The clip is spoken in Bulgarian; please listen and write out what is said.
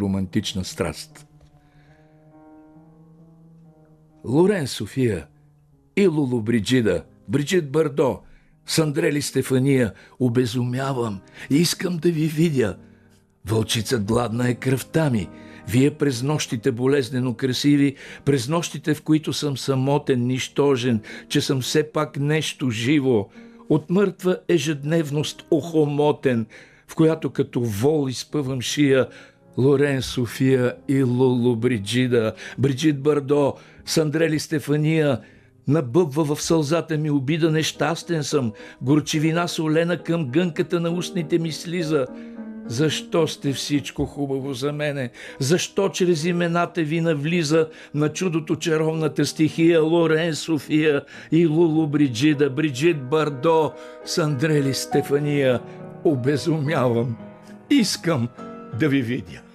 романтична страст. Лорен София и Лулу Бриджида, Бриджит Бардо, Сандрели Стефания, обезумявам, искам да ви видя. Вълчица гладна е кръвта ми. Вие през нощите болезнено красиви, през нощите, в които съм самотен, нищожен, че съм все пак нещо живо, от мъртва ежедневност охомотен, в която като вол изпъвам шия. Лорен София и Лулу Бриджида, Бриджит Бардо, Сандрели Стефания, набъбва в сълзата ми обида, нещастен съм, горчивина солена към гънката на устните ми слиза. Защо сте всичко хубаво за мене? Защо чрез имената ви навлиза на чудото чаровната стихия Лорен София и Лулу Бриджида, Бриджит Бардо, Сандрели Стефания? Обезумявам. Искам да ви видя.